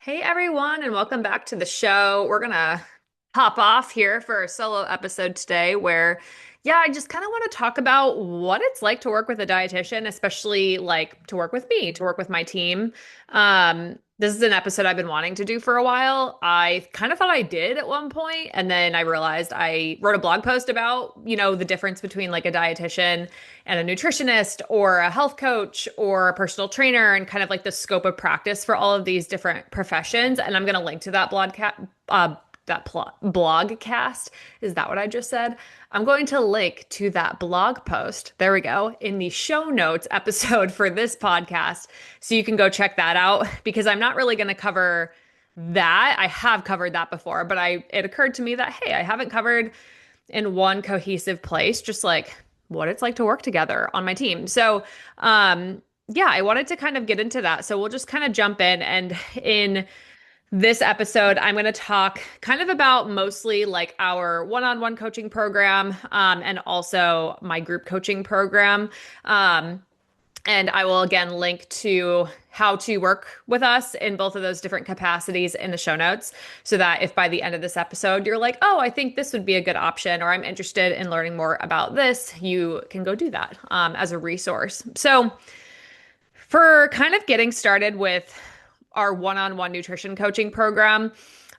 Hey everyone, and welcome back to the show. We're gonna pop off here for a solo episode today where, I just kind of want to talk about what it's like to work with a dietitian, especially like to work with me, to work with my team. This is an episode I've been wanting to do for a while. I kind of thought I did at one point, and then I realized I wrote a blog post about, the difference between like a dietitian and a nutritionist or a health coach or a personal trainer and kind of like the scope of practice for all of these different professions. And I'm going to link to that blog cast. Is that what I just said? I'm going to link to that blog post. There we go. In the show notes episode for this podcast. So you can go check that out because I'm not really going to cover that. I have covered that before, but it occurred to me that, hey, I haven't covered in one cohesive place, just like what it's like to work together on my team. So, I wanted to kind of get into that. So we'll just kind of jump in this episode, I'm going to talk kind of about mostly like our one-on-one coaching program, and also my group coaching program. And I will again link to how to work with us in both of those different capacities in the show notes so that if by the end of this episode you're like, oh, I think this would be a good option, or I'm interested in learning more about this, you can go do that as a resource. So, for kind of getting started with our one-on-one nutrition coaching program,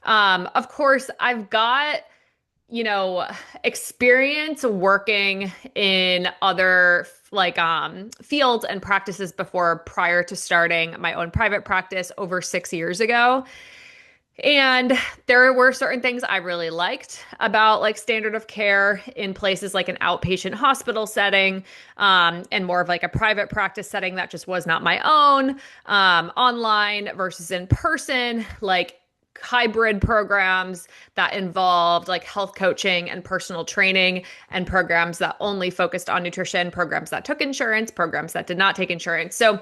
of course, I've got experience working in other like fields and practices before prior to starting my own private practice over 6 years ago. And there were certain things I really liked about like standard of care in places like an outpatient hospital setting, and more of like a private practice setting that just was not my own, online versus in person, like hybrid programs that involved like health coaching and personal training, and programs that only focused on nutrition, programs that took insurance, programs that did not take insurance. So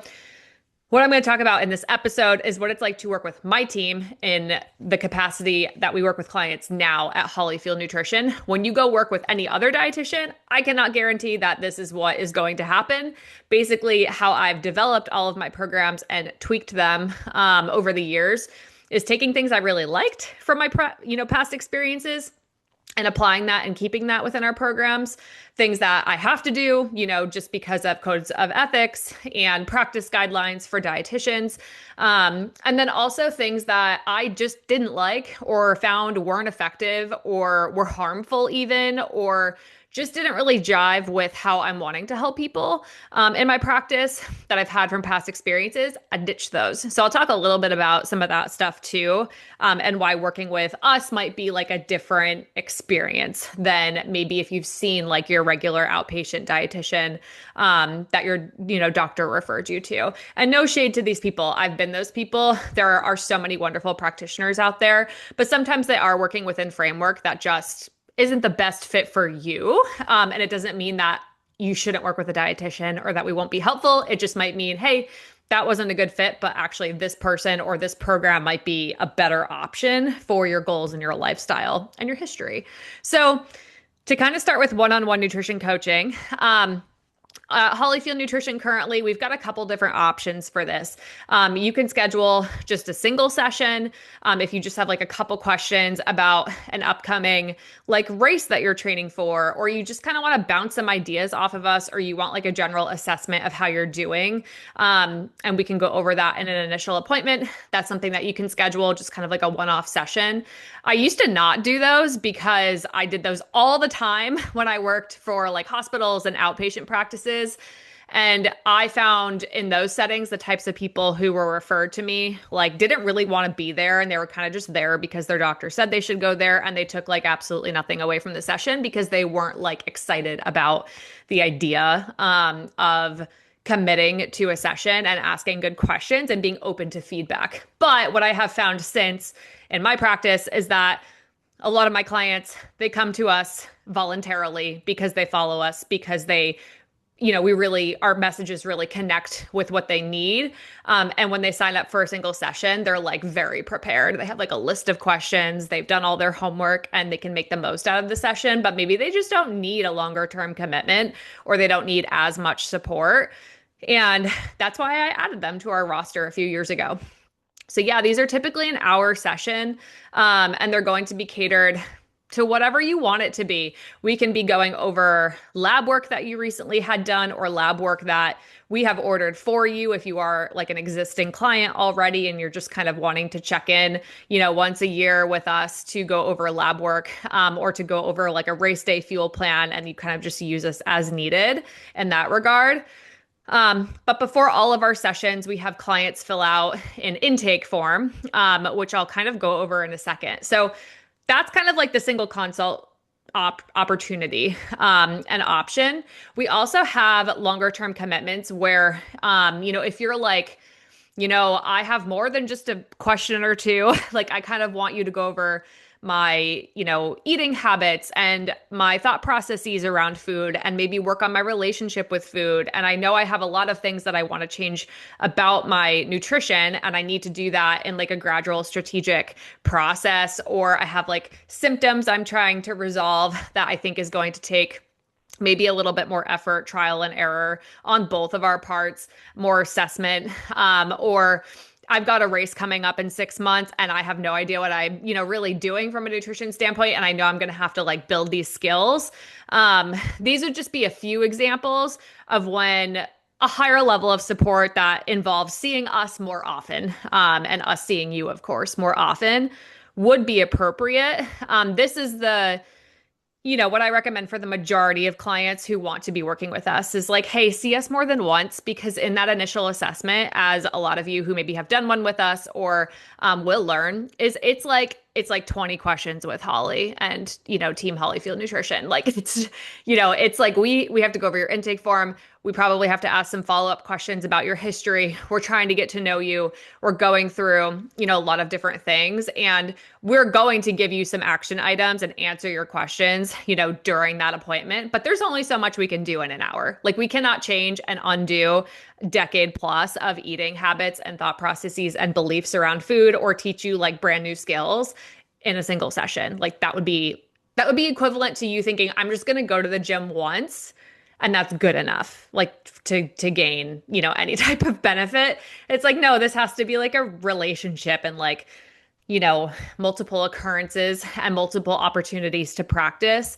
what I'm going to talk about in this episode is what it's like to work with my team in the capacity that we work with clients now at Holley Fueled Nutrition. When you go work with any other dietitian, I cannot guarantee that this is what is going to happen. Basically, how I've developed all of my programs and tweaked them over the years is taking things I really liked from my past experiences and applying that and keeping that within our programs. Things that I have to do, just because of codes of ethics and practice guidelines for dietitians. And then also things that I just didn't like or found weren't effective or were harmful even, or just didn't really jive with how I'm wanting to help people in my practice that I've had from past experiences. I ditched those. So I'll talk a little bit about some of that stuff too, and why working with us might be like a different experience than maybe if you've seen like your regular outpatient dietitian that your doctor referred you to. And no shade to these people. I've been those people. There are so many wonderful practitioners out there, but sometimes they are working within framework that just isn't the best fit for you. And it doesn't mean that you shouldn't work with a dietitian or that we won't be helpful. It just might mean, hey, that wasn't a good fit, but actually this person or this program might be a better option for your goals and your lifestyle and your history. So to kind of start with one-on-one nutrition coaching, Holley Fueled Nutrition currently, we've got a couple different options for this. You can schedule just a single session if you just have like a couple questions about an upcoming like race that you're training for, or you just kind of want to bounce some ideas off of us, or you want like a general assessment of how you're doing. And we can go over that in an initial appointment. That's something that you can schedule, just kind of like a one-off session. I used to not do those because I did those all the time when I worked for like hospitals and outpatient practices. And I found in those settings, the types of people who were referred to me, like didn't really want to be there. And they were kind of just there because their doctor said they should go there. And they took like absolutely nothing away from the session because they weren't like excited about the idea of committing to a session and asking good questions and being open to feedback. But what I have found since in my practice is that a lot of my clients, they come to us voluntarily because they follow us, because they our messages really connect with what they need. And when they sign up for a single session, they're like very prepared. They have like a list of questions, they've done all their homework, and they can make the most out of the session, but maybe they just don't need a longer term commitment, or they don't need as much support. And that's why I added them to our roster a few years ago. So yeah, these are typically an hour session, and they're going to be catered to whatever you want it to be. We can be going over lab work that you recently had done or lab work that we have ordered for you if you are like an existing client already and you're just kind of wanting to check in, once a year with us to go over lab work, or to go over like a race day fuel plan, and you kind of just use us as needed in that regard. But before all of our sessions, we have clients fill out an intake form, which I'll kind of go over in a second. So that's kind of like the single consult opportunity, and option. We also have longer term commitments where, if you're like, I have more than just a question or two. Like, I kind of want you to go over my, eating habits and my thought processes around food and maybe work on my relationship with food. And I know I have a lot of things that I want to change about my nutrition, and I need to do that in like a gradual strategic process. Or I have like symptoms I'm trying to resolve that I think is going to take maybe a little bit more effort, trial and error on both of our parts, more assessment, or I've got a race coming up in 6 months and I have no idea what I'm, really doing from a nutrition standpoint. And I know I'm going to have to like build these skills. These would just be a few examples of when a higher level of support that involves seeing us more often, and us seeing you, of course, more often would be appropriate. This is what I recommend for the majority of clients who want to be working with us is like, hey, see us more than once, because in that initial assessment, as a lot of you who maybe have done one with us or will learn, is it's like 20 questions with Holley and, Team Holley Fueled Nutrition. Like it's like we have to go over your intake form. We probably have to ask some follow-up questions about your history. We're trying to get to know you. We're going through, a lot of different things, and we're going to give you some action items and answer your questions, during that appointment. But there's only so much we can do in an hour. Like, we cannot change and undo decade plus of eating habits and thought processes and beliefs around food, or teach you like brand new skills in a single session. Like, that would be equivalent to you thinking, I'm just going to go to the gym once and that's good enough, like to gain, any type of benefit. It's like, no, this has to be like a relationship, and like, multiple occurrences and multiple opportunities to practice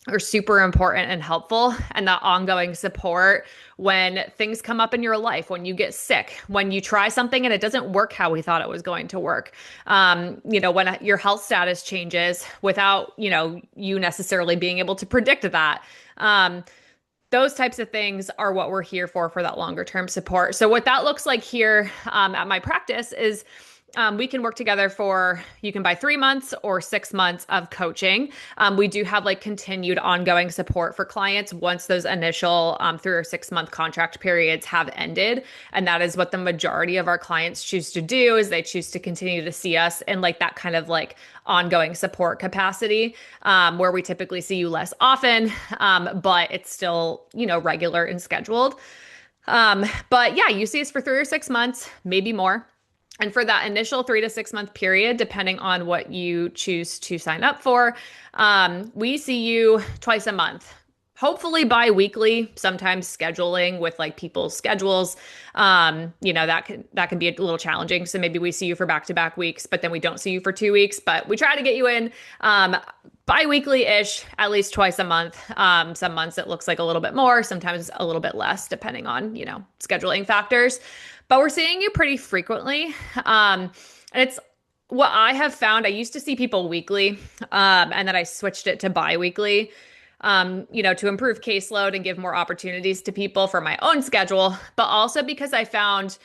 are super important and helpful. And that ongoing support when things come up in your life, when you get sick, when you try something and it doesn't work how we thought it was going to work, when your health status changes without, you necessarily being able to predict that. Those types of things are what we're here for that longer term support. So what that looks like here, at my practice is, we can work together you can buy 3 months or 6 months of coaching. We do have like continued ongoing support for clients once those initial 3 or 6 month contract periods have ended. And that is what the majority of our clients choose to do, is they choose to continue to see us in like that kind of like ongoing support capacity, where we typically see you less often, but it's still, regular and scheduled. But yeah, you see us for 3 or 6 months, maybe more. And for that initial 3 to 6 month period, depending on what you choose to sign up for, we see you twice a month, hopefully bi-weekly, sometimes scheduling with like people's schedules. That can be a little challenging. So maybe we see you for back-to-back weeks, but then we don't see you for 2 weeks, but we try to get you in, bi-weekly-ish, at least twice a month. Some months it looks like a little bit more, sometimes a little bit less, depending on, scheduling factors. But we're seeing you pretty frequently. And it's what I have found. I used to see people weekly, and then I switched it to bi-weekly, to improve caseload and give more opportunities to people for my own schedule, but also because I found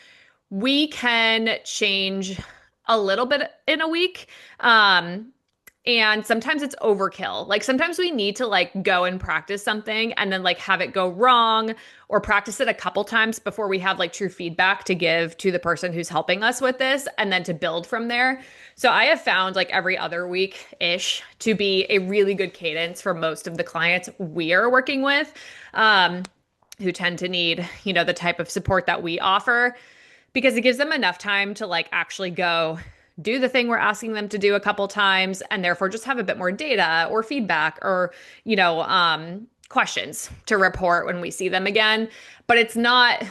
we can change a little bit in a week. And sometimes it's overkill. Like, sometimes we need to like go and practice something and then like have it go wrong, or practice it a couple times before we have like true feedback to give to the person who's helping us with this, and then to build from there. So I have found like every other week-ish to be a really good cadence for most of the clients we are working with, who tend to need, the type of support that we offer, because it gives them enough time to like actually go do the thing we're asking them to do a couple times, and therefore just have a bit more data or feedback or, questions to report when we see them again. But it's not,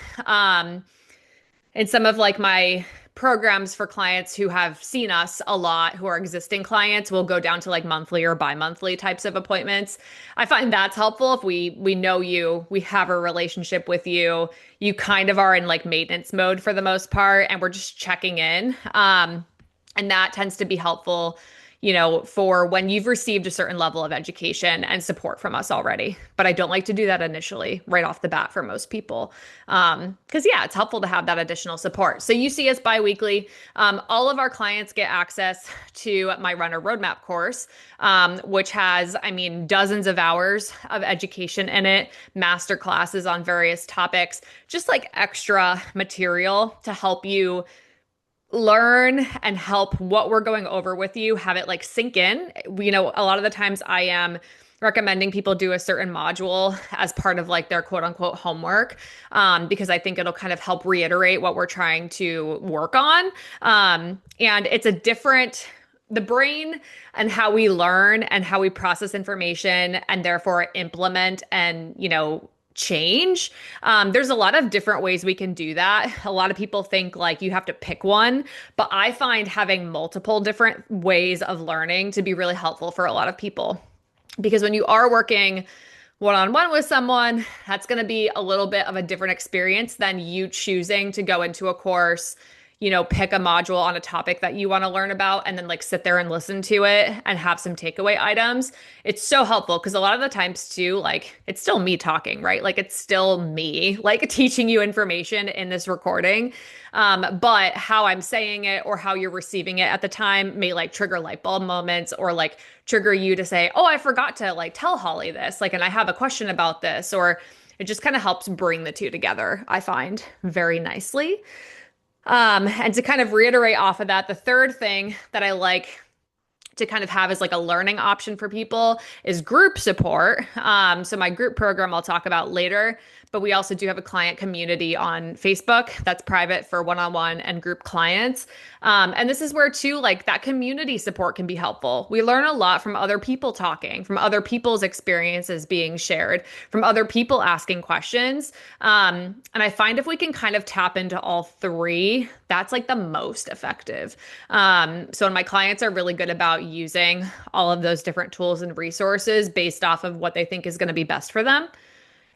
in some of like my programs for clients who have seen us a lot, who are existing clients, will go down to like monthly or bi-monthly types of appointments. I find that's helpful if we know you, we have a relationship with you, you kind of are in like maintenance mode for the most part, and we're just checking in. And that tends to be helpful, for when you've received a certain level of education and support from us already. But I don't like to do that initially, right off the bat for most people. Because yeah, it's helpful to have that additional support. So you see us biweekly. All of our clients get access to my Runner Roadmap course, which has, dozens of hours of education in it, master classes on various topics, just like extra material to help you learn and help what we're going over with you, have it like sink in. A lot of the times I am recommending people do a certain module as part of like their quote unquote homework, because I think it'll kind of help reiterate what we're trying to work on. And it's the brain and how we learn and how we process information and therefore implement and, change. There's a lot of different ways we can do that. A lot of people think like you have to pick one, but I find having multiple different ways of learning to be really helpful for a lot of people. Because when you are working one-on-one with someone, that's going to be a little bit of a different experience than you choosing to go into a course, pick a module on a topic that you want to learn about and then like sit there and listen to it and have some takeaway items. It's so helpful because a lot of the times too, like it's still me talking, right? Like it's still me like teaching you information in this recording. But how I'm saying it or how you're receiving it at the time may like trigger light bulb moments or like trigger you to say, oh, I forgot to like tell Holly this, like, and I have a question about this, or it just kind of helps bring the two together, I find very nicely. And to kind of reiterate off of that, the third thing that I like to kind of have as like a learning option for people is group support. So my group program I'll talk about later, but we also do have a client community on Facebook that's private for one-on-one and group clients. And this is where too, like that community support can be helpful. We learn a lot from other people talking, from other people's experiences being shared, from other people asking questions. And I find if we can kind of tap into all three, that's like the most effective. So my clients are really good about using all of those different tools and resources based off of what they think is going to be best for them.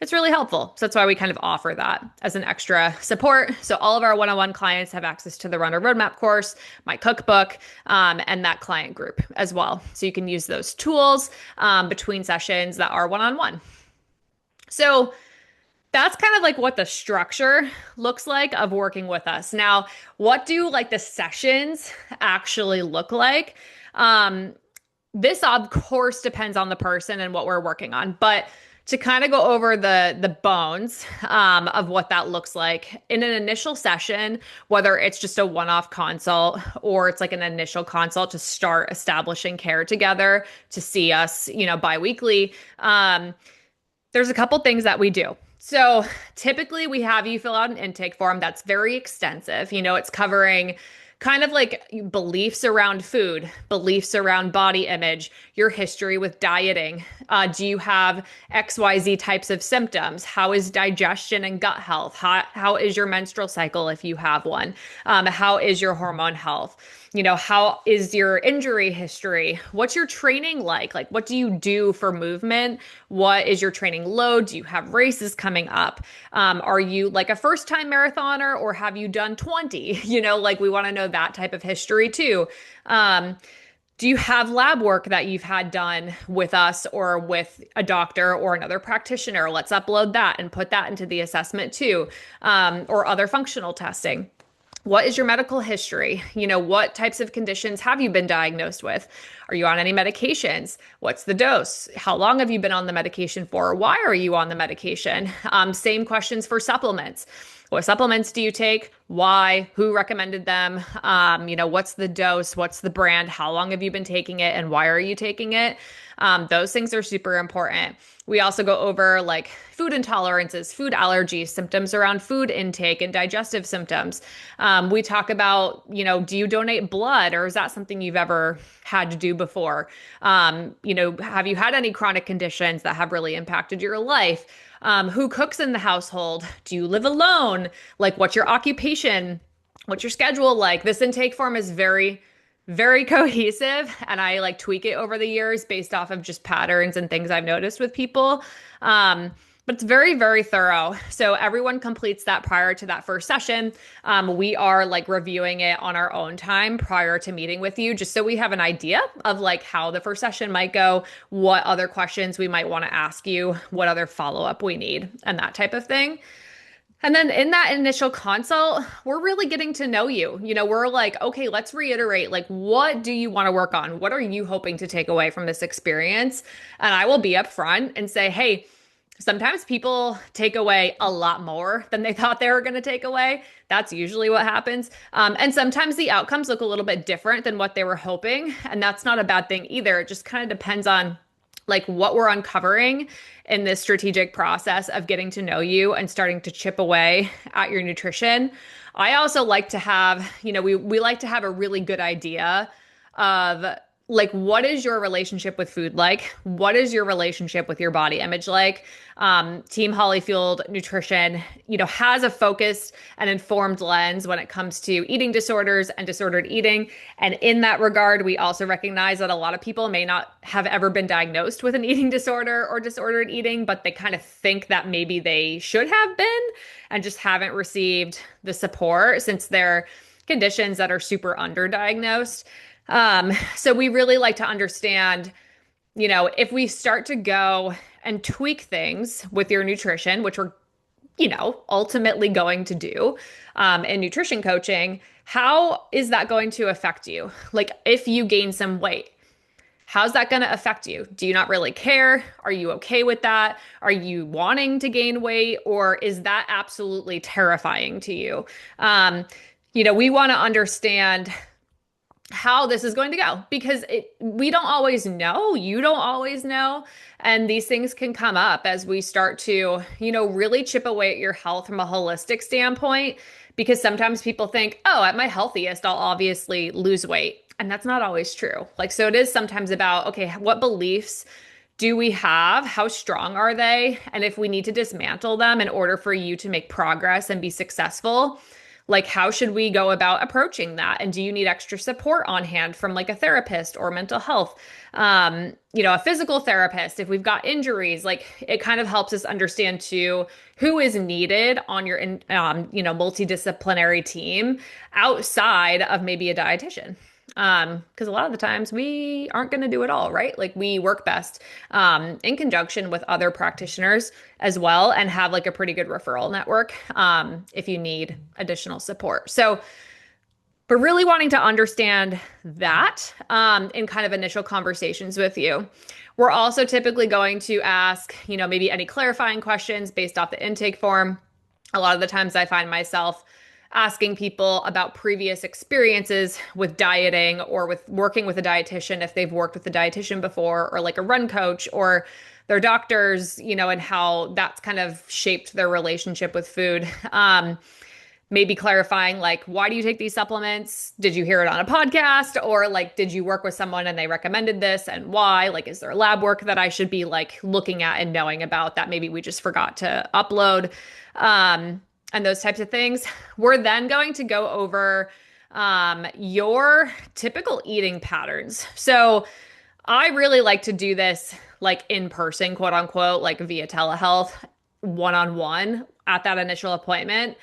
It's really helpful. So that's why we kind of offer that as an extra support. So all of our one-on-one clients have access to the Runner Roadmap course, my cookbook, and that client group as well. So you can use those tools between sessions that are one-on-one. So that's kind of like what the structure looks like of working with us. Now, what do like the sessions actually look like? This of course depends on the person and what we're working on, but to kind of go over the bones of what that looks like in an initial session, whether it's just a one-off consult or it's like an initial consult to start establishing care together to see us, biweekly, there's a couple things that we do. So typically we have you fill out an intake form that's very extensive. It's covering kind of like beliefs around food, beliefs around body image, your history with dieting. Do you have XYZ types of symptoms? How is digestion and gut health? How is your menstrual cycle if you have one? How is your hormone health? How is your injury history? What's your training like? Like, what do you do for movement? What is your training load? Do you have races coming up? Are you like a first-time marathoner or have you done 20? Like we want to know that type of history too. Do you have lab work that you've had done with us or with a doctor or another practitioner? Let's upload that and put that into the assessment too, or other functional testing. What is your medical history? What types of conditions have you been diagnosed with? Are you on any medications? What's the dose? How long have you been on the medication for? Why are you on the medication? Same questions for supplements. What supplements do you take? Why? Who recommended them? What's the dose? What's the brand? How long have you been taking it? And why are you taking it? Those things are super important. We also go over like food intolerances, food allergies, symptoms around food intake and digestive symptoms. We talk about, do you donate blood or is that something you've ever had to do before? Have you had any chronic conditions that have really impacted your life? Who cooks in the household? Do you live alone? Like, what's your occupation? What's your schedule like? This intake form is very, very cohesive, and I like tweak it over the years based off of just patterns and things I've noticed with people. Um, but it's very, very thorough. So everyone completes that prior to that first session. We are like reviewing it on our own time prior to meeting with you, just so we have an idea of like how the first session might go, what other questions we might want to ask you, what other follow-up we need, and that type of thing. And then in that initial consult, we're really getting to know you. We're like, okay, let's reiterate, like, what do you want to work on? What are you hoping to take away from this experience? And I will be upfront and say, hey, sometimes people take away a lot more than they thought they were going to take away. That's usually what happens. And sometimes the outcomes look a little bit different than what they were hoping. And that's not a bad thing either. It just kind of depends on like what we're uncovering in this strategic process of getting to know you and starting to chip away at your nutrition. I also like to have, we like to have a really good idea of like, what is your relationship with food like? What is your relationship with your body image like? Team Holley Fueled Nutrition, has a focused and informed lens when it comes to eating disorders and disordered eating. And in that regard, we also recognize that a lot of people may not have ever been diagnosed with an eating disorder or disordered eating, but they kind of think that maybe they should have been and just haven't received the support since they're conditions that are super underdiagnosed. So we really like to understand, if we start to go and tweak things with your nutrition, which we're, ultimately going to do, in nutrition coaching, how is that going to affect you? Like if you gain some weight, how's that going to affect you? Do you not really care? Are you okay with that? Are you wanting to gain weight, or is that absolutely terrifying to you? We want to understand how this is going to go because we don't always know, you don't always know, and these things can come up as we start to really chip away at your health from a holistic standpoint, because sometimes people think, oh, at my healthiest I'll obviously lose weight, and that's not always true. Like, so it is sometimes about, okay, what beliefs do we have? How strong are they? And if we need to dismantle them in order for you to make progress and be successful, like, how should we go about approaching that? And do you need extra support on hand from like a therapist or mental health, a physical therapist? If we've got injuries, like it kind of helps us understand too, who is needed on your, multidisciplinary team outside of maybe a dietitian. Because a lot of the times we aren't going to do it all, right? Like we work best in conjunction with other practitioners as well, and have like a pretty good referral network if you need additional support. So, but really wanting to understand that in kind of initial conversations with you. We're also typically going to ask, maybe any clarifying questions based off the intake form. A lot of the times I find myself asking people about previous experiences with dieting or with working with a dietitian, if they've worked with a dietitian before, or like a run coach or their doctors, and how that's kind of shaped their relationship with food. Maybe clarifying, like, why do you take these supplements? Did you hear it on a podcast? Or like, did you work with someone and they recommended this, and why? Like, is there lab work that I should be like looking at and knowing about that maybe we just forgot to upload? And those types of things. We're then going to go over your typical eating patterns. So I really like to do this like in person, quote unquote, like via telehealth, one-on-one at that initial appointment,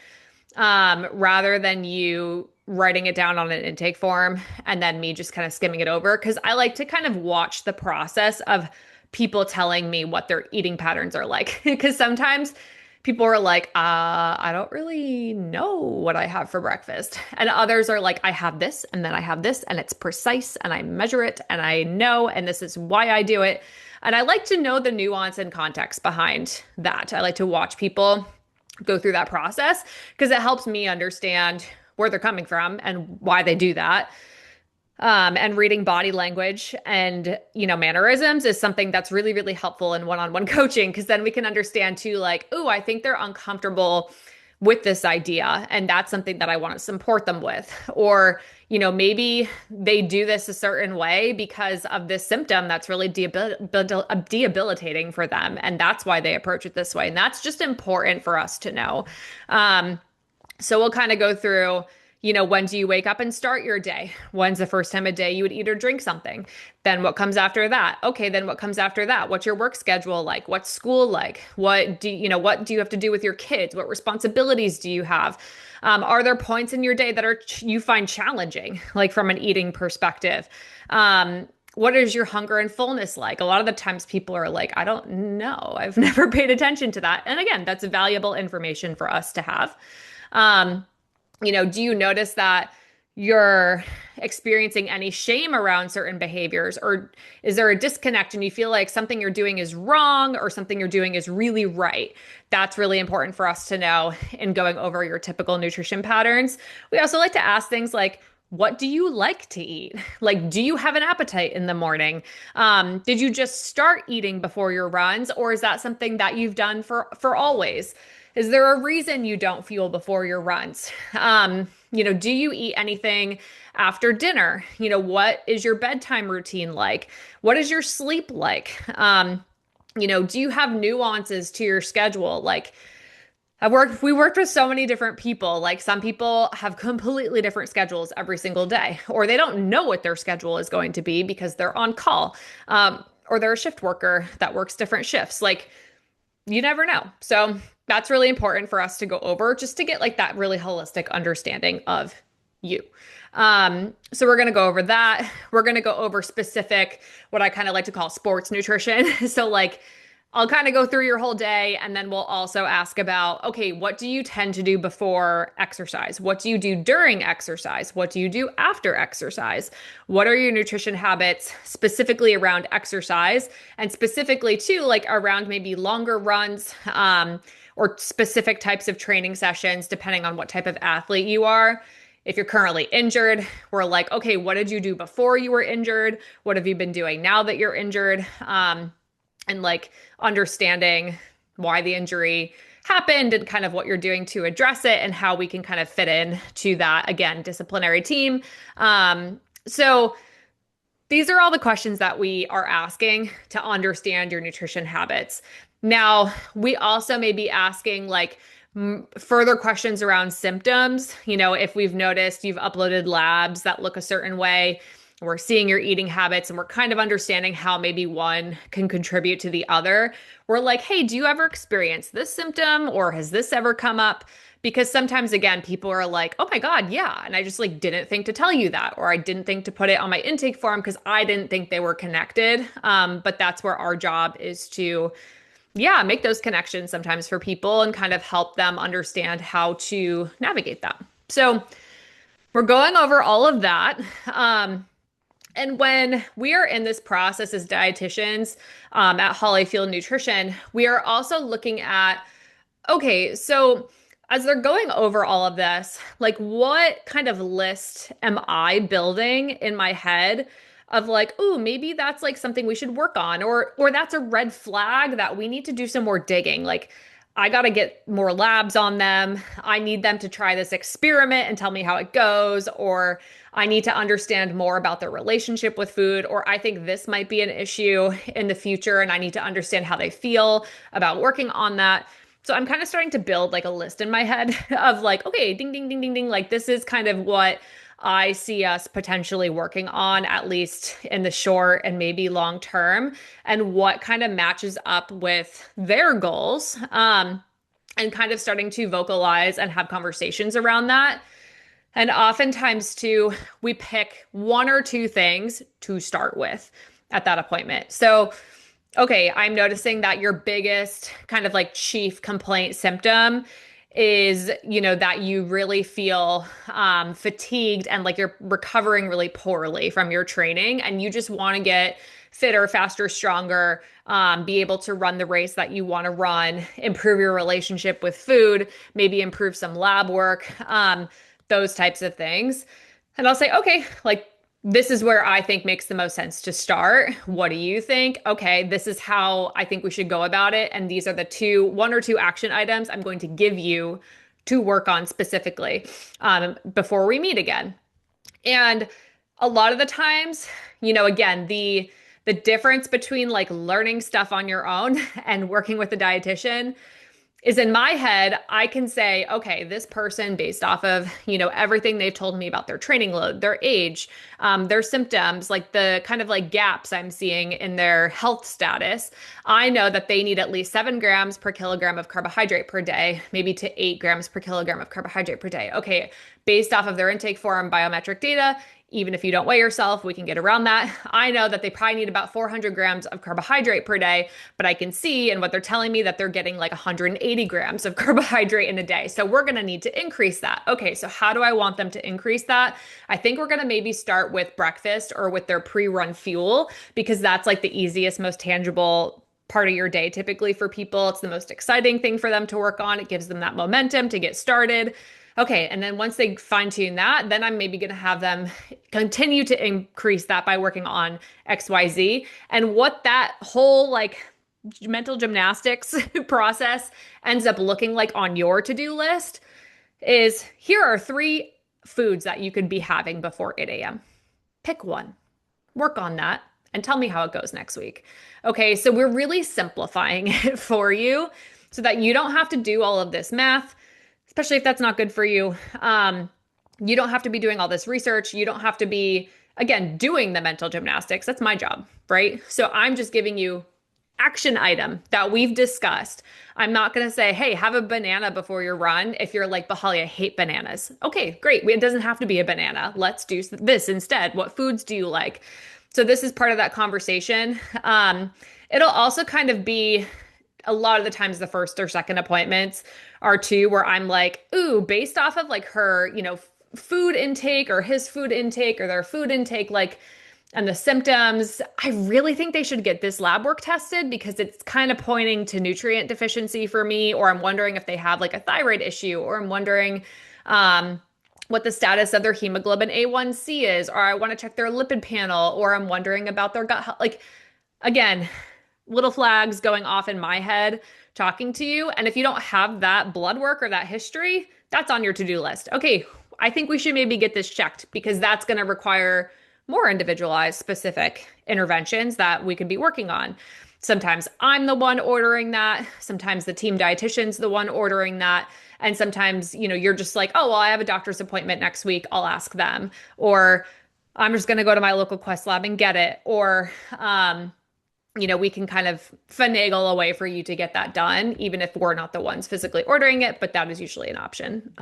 rather than you writing it down on an intake form and then me just kind of skimming it over. Because I like to kind of watch the process of people telling me what their eating patterns are like. Because sometimes people are like, I don't really know what I have for breakfast. And others are like, I have this, and then I have this, and it's precise, and I measure it, and I know, and this is why I do it. And I like to know the nuance and context behind that. I like to watch people go through that process because it helps me understand where they're coming from and why they do that. And reading body language and, mannerisms is something that's really, really helpful in one-on-one coaching, because then we can understand too, like, oh, I think they're uncomfortable with this idea, and that's something that I want to support them with. Or, maybe they do this a certain way because of this symptom that's really debilitating for them, and that's why they approach it this way. And that's just important for us to know. So we'll kind of go through When do you wake up and start your day? When's the first time a day you would eat or drink something? Then what comes after that? Okay, then what comes after that? What's your work schedule like? What's school like? What do you have to do with your kids? What responsibilities do you have? Are there points in your day that you find challenging, like from an eating perspective? What is your hunger and fullness like? A lot of the times people are like, I don't know. I've never paid attention to that. And again, that's valuable information for us to have. Um, do you notice that you're experiencing any shame around certain behaviors, or is there a disconnect and you feel like something you're doing is wrong or something you're doing is really right? That's really important for us to know in going over your typical nutrition patterns. We also like to ask things like, what do you like to eat? Like, do you have an appetite in the morning? Did you just start eating before your runs, or is that something that you've done for always? Is there a reason you don't fuel before your runs? Do you eat anything after dinner? What is your bedtime routine like? What is your sleep like? Do you have nuances to your schedule? Like, we worked with so many different people. Like some people have completely different schedules every single day, or they don't know what their schedule is going to be because they're on call, or they're a shift worker that works different shifts. Like you never know. So that's really important for us to go over just to get like that really holistic understanding of you. So we're going to go over that. We're going to go over specific, what I kind of like to call sports nutrition. So like I'll kind of go through your whole day and then we'll also ask about, okay, what do you tend to do before exercise? What do you do during exercise? What do you do after exercise? What are your nutrition habits specifically around exercise and specifically too, like around maybe longer runs, or specific types of training sessions, depending on what type of athlete you are. If you're currently injured, we're like, okay, what did you do before you were injured? What have you been doing now that you're injured? And like understanding why the injury happened and kind of what you're doing to address it and how we can kind of fit in to that, again, disciplinary team. So these are all the questions that we are asking to understand your nutrition habits. Now, we also may be asking like further questions around symptoms. If we've noticed you've uploaded labs that look a certain way, we're seeing your eating habits and we're kind of understanding how maybe one can contribute to the other. We're like, hey, do you ever experience this symptom or has this ever come up? Because sometimes, again, people are like, oh my God, yeah. And I just like didn't think to tell you that, or I didn't think to put it on my intake form because I didn't think they were connected. But that's where our job is to, yeah, make those connections sometimes for people and kind of help them understand how to navigate that. So we're going over all of that. And when we are in this process as dietitians at Holley Fueled Nutrition, we are also looking at, okay, so as they're going over all of this, like what kind of list am I building in my head of like, oh, maybe that's like something we should work on, or that's a red flag that we need to do some more digging. Like I got to get more labs on them. I need them to try this experiment and tell me how it goes, or I need to understand more about their relationship with food, or I think this might be an issue in the future and I need to understand how they feel about working on that. So I'm kind of starting to build like a list in my head of like, okay, ding, ding, ding, ding, ding. Like this is kind of what I see us potentially working on, at least in the short and maybe long term, and what kind of matches up with their goals, and kind of starting to vocalize and have conversations around that. And oftentimes too, we pick one or two things to start with at that appointment. So, okay, I'm noticing that your biggest kind of like chief complaint symptom is, that you really feel fatigued and like you're recovering really poorly from your training and you just want to get fitter, faster, stronger, be able to run the race that you want to run, improve your relationship with food, maybe improve some lab work, those types of things. And I'll say, okay, like this is where I think makes the most sense to start. What do you think? Okay, this is how I think we should go about it. And these are the one or two action items I'm going to give you to work on specifically before we meet again. And a lot of the times, again, the difference between like learning stuff on your own and working with a dietitian, is in my head, I can say, okay, this person, based off of, everything they've told me about their training load, their age, their symptoms, like the kind of like gaps I'm seeing in their health status, I know that they need at least 7 grams per kilogram of carbohydrate per day, maybe to 8 grams per kilogram of carbohydrate per day. Okay, based off of their intake form biometric data, even if you don't weigh yourself, we can get around that. I know that they probably need about 400 grams of carbohydrate per day, but I can see and what they're telling me that they're getting like 180 grams of carbohydrate in a day. So we're going to need to increase that. Okay, so how do I want them to increase that? I think we're going to maybe start with breakfast or with their pre-run fuel because that's like the easiest, most tangible part of your day typically for people. It's the most exciting thing for them to work on. It gives them that momentum to get started. Okay, and then once they fine tune that, then I'm maybe going to have them continue to increase that by working on XYZ. And what that whole like mental gymnastics process ends up looking like on your to-do list is here are 3 foods that you could be having before 8 a.m. Pick one, work on that, and tell me how it goes next week. Okay, so we're really simplifying it for you so that you don't have to do all of this math, especially if that's not good for you. You don't have to be doing all this research. You don't have to be, again, doing the mental gymnastics. That's my job, right? So I'm just giving you action item that we've discussed. I'm not going to say, hey, have a banana before your run if you're like, but Holly, I hate bananas. Okay, great. It doesn't have to be a banana. Let's do this instead. What foods do you like? So this is part of that conversation. It'll also kind of be a lot of the times the first or second appointments are two where I'm like, ooh, based off of like her, food intake or his food intake or their food intake, like, and the symptoms, I really think they should get this lab work tested because it's kind of pointing to nutrient deficiency for me, or I'm wondering if they have like a thyroid issue, or I'm wondering what the status of their hemoglobin A1C is, or I want to check their lipid panel, or I'm wondering about their gut health. Like, again, little flags going off in my head talking to you. And if you don't have that blood work or that history, that's on your to-do list. Okay, I think we should maybe get this checked because that's going to require more individualized, specific interventions that we could be working on. Sometimes I'm the one ordering that. Sometimes the team dietitian's the one ordering that. And sometimes, you're just like, oh, well, I have a doctor's appointment next week. I'll ask them. Or I'm just going to go to my local Quest lab and get it. Or, we can kind of finagle a way for you to get that done, even if we're not the ones physically ordering it, but that is usually an option.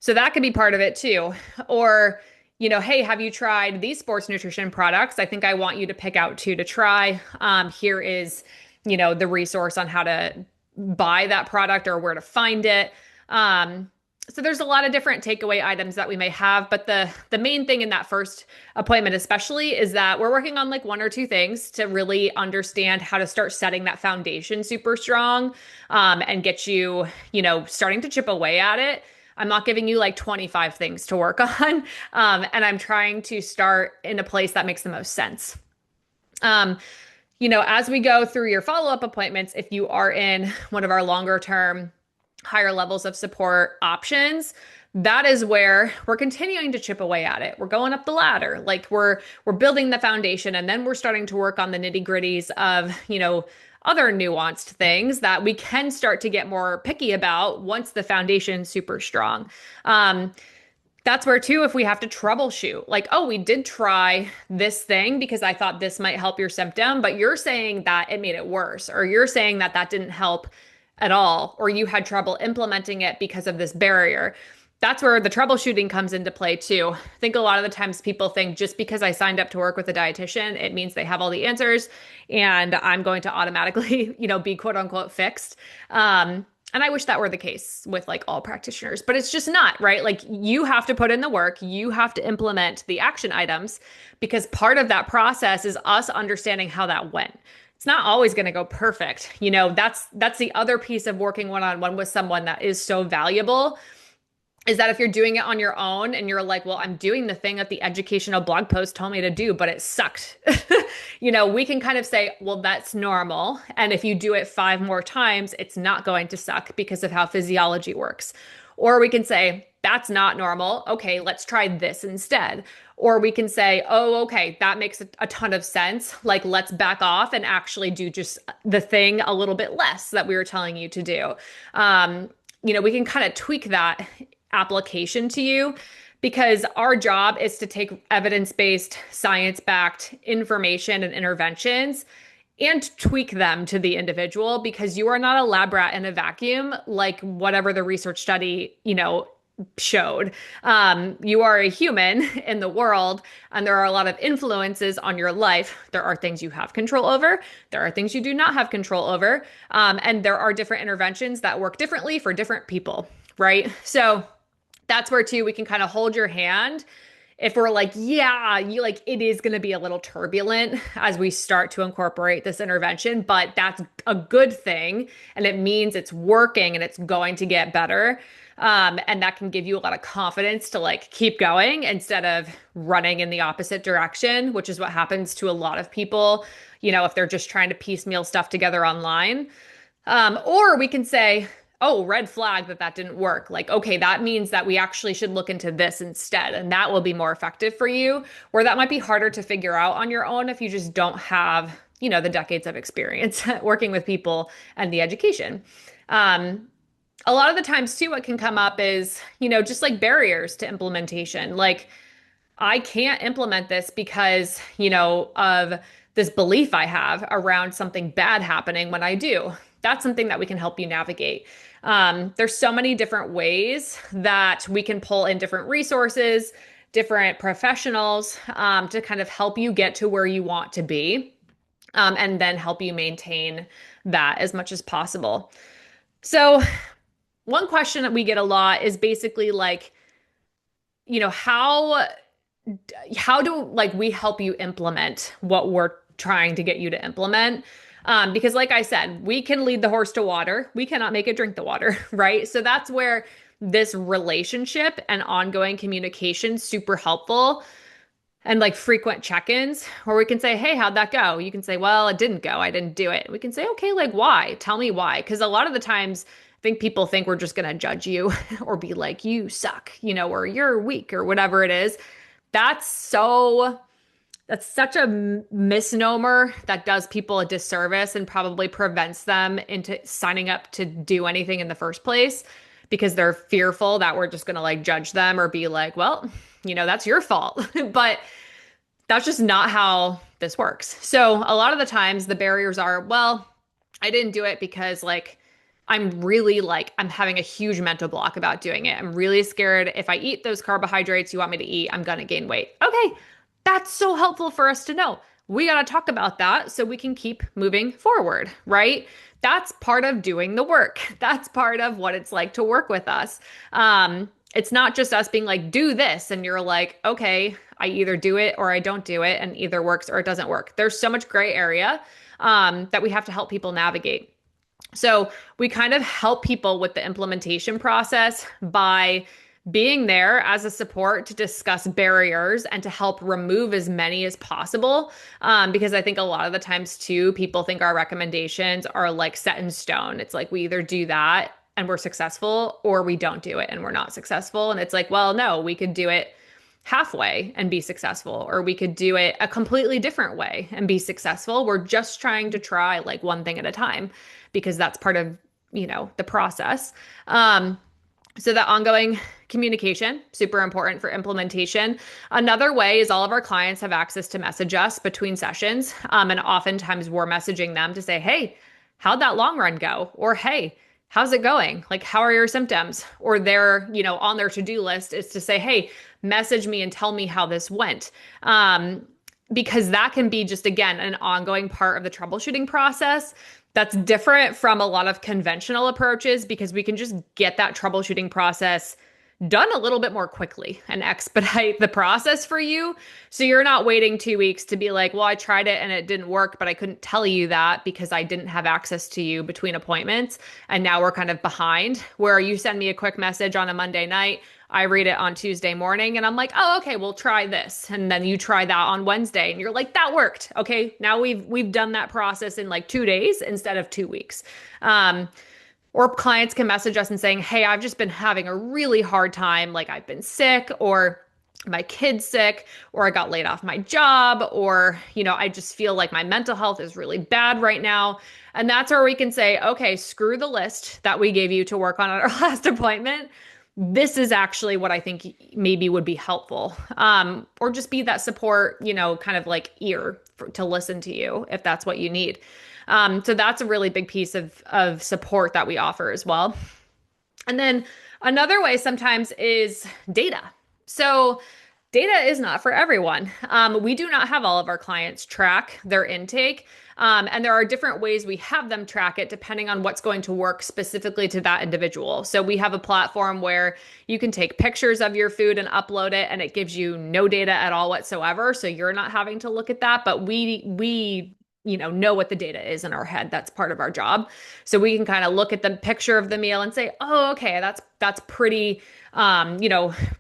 So that could be part of it too. Or, hey, have you tried these sports nutrition products? I think I want you to pick out 2 to try. Here is, the resource on how to buy that product or where to find it. So there's a lot of different takeaway items that we may have, but the main thing in that first appointment especially is that we're working on like 1 or 2 things to really understand how to start setting that foundation super strong, and get you, starting to chip away at it. I'm not giving you like 25 things to work on, and I'm trying to start in a place that makes the most sense. As we go through your follow-up appointments, if you are in one of our longer term higher levels of support options, that is where we're continuing to chip away at it. We're going up the ladder. Like we're building the foundation, and then we're starting to work on the nitty-gritties of, other nuanced things that we can start to get more picky about once the foundation's super strong. That's where too, if we have to troubleshoot, like, oh, we did try this thing because I thought this might help your symptom, but you're saying that it made it worse, or you're saying that that didn't help at all, or you had trouble implementing it because of this barrier. That's where the troubleshooting comes into play too. I think a lot of the times people think just because I signed up to work with a dietitian, it means they have all the answers and I'm going to automatically, be quote unquote fixed. And I wish that were the case with like all practitioners, but it's just not, right? Like you have to put in the work, you have to implement the action items because part of that process is us understanding how that went. It's not always going to go perfect. That's the other piece of working one-on-one with someone that is so valuable, is that if you're doing it on your own and you're like, well, I'm doing the thing that the educational blog post told me to do, but it sucked. We can kind of say, well, that's normal. And if you do it 5 more times, it's not going to suck because of how physiology works. Or we can say, that's not normal. Okay, let's try this instead. Or we can say, oh, okay, that makes a ton of sense. Like, let's back off and actually do just the thing a little bit less that we were telling you to do. Um, we can kind of tweak that application to you because our job is to take evidence-based, science-backed information and interventions and tweak them to the individual because you are not a lab rat in a vacuum, like whatever the research study, showed. You are a human in the world, and there are a lot of influences on your life. There are things you have control over. There are things you do not have control over. And there are different interventions that work differently for different people, right? So that's where too, we can kind of hold your hand if we're like, yeah, you like it is going to be a little turbulent as we start to incorporate this intervention, but that's a good thing. And it means it's working and it's going to get better. And that can give you a lot of confidence to like keep going instead of running in the opposite direction, which is what happens to a lot of people, if they're just trying to piecemeal stuff together online. Or we can say, oh, red flag that didn't work. Like, okay, that means that we actually should look into this instead. And that will be more effective for you, or that might be harder to figure out on your own if you just don't have, the decades of experience working with people and the education. A lot of the times too, what can come up is, just like barriers to implementation. Like, I can't implement this because, of this belief I have around something bad happening when I do. That's something that we can help you navigate. There's so many different ways that we can pull in different resources, different professionals, to kind of help you get to where you want to be, and then help you maintain that as much as possible. So one question that we get a lot is basically like, how do like we help you implement what we're trying to get you to implement? Because like I said, we can lead the horse to water. We cannot make it drink the water, right? So that's where this relationship and ongoing communication super helpful. And like frequent check-ins where we can say, hey, how'd that go? You can say, well, it didn't go. I didn't do it. We can say, okay, like why? Tell me why. Because a lot of the times I think people think we're just going to judge you or be like, you suck, or you're weak or whatever it is. That's such a misnomer that does people a disservice and probably prevents them into signing up to do anything in the first place because they're fearful that we're just going to like judge them or be like, well, that's your fault. But that's just not how this works. So a lot of the times the barriers are, well, I didn't do it because like I'm having a huge mental block about doing it. I'm really scared if I eat those carbohydrates you want me to eat, I'm going to gain weight. Okay, that's so helpful for us to know. We got to talk about that so we can keep moving forward, right? That's part of doing the work. That's part of what it's like to work with us. It's not just us being like, do this. And you're like, okay, I either do it or I don't do it and either works or it doesn't work. There's so much gray area that we have to help people navigate. So we kind of help people with the implementation process by being there as a support to discuss barriers and to help remove as many as possible. Because I think a lot of the times too, people think our recommendations are like set in stone. It's like we either do that and we're successful or we don't do it and we're not successful. And it's like, well, no, we could do it halfway and be successful, or we could do it a completely different way and be successful. We're just trying to try like one thing at a time because that's part of, the process. So that ongoing communication, super important for implementation. Another way is all of our clients have access to message us between sessions. And oftentimes we're messaging them to say, hey, how'd that long run go? Or, hey, how's it going? Like, how are your symptoms? Or they're, on their to-do list is to say, hey, message me and tell me how this went. Because that can be just, again, an ongoing part of the troubleshooting process. That's different from a lot of conventional approaches because we can just get that troubleshooting process done a little bit more quickly and expedite the process for you. So you're not waiting 2 weeks to be like, well, I tried it and it didn't work, but I couldn't tell you that because I didn't have access to you between appointments. And now we're kind of behind where you send me a quick message on a Monday night. I read it on Tuesday morning and I'm like, oh, okay, we'll try this. And then you try that on Wednesday and you're like, that worked. Okay. Now we've done that process in like 2 days instead of 2 weeks. Or clients can message us and saying, hey, I've just been having a really hard time. Like I've been sick, or my kid's sick, or I got laid off my job, or, I just feel like my mental health is really bad right now. And that's where we can say, okay, screw the list that we gave you to work on at our last appointment. This is actually what I think maybe would be helpful. Or just be that support, kind of like ear to listen to you if that's what you need. So that's a really big piece of support that we offer as well. And then another way sometimes is data. So data is not for everyone. We do not have all of our clients track their intake. And there are different ways we have them track it depending on what's going to work specifically to that individual. So we have a platform where you can take pictures of your food and upload it, and it gives you no data at all whatsoever. So you're not having to look at that, but we know what the data is in our head. That's part of our job. So we can kind of look at the picture of the meal and say, oh, okay, that's pretty,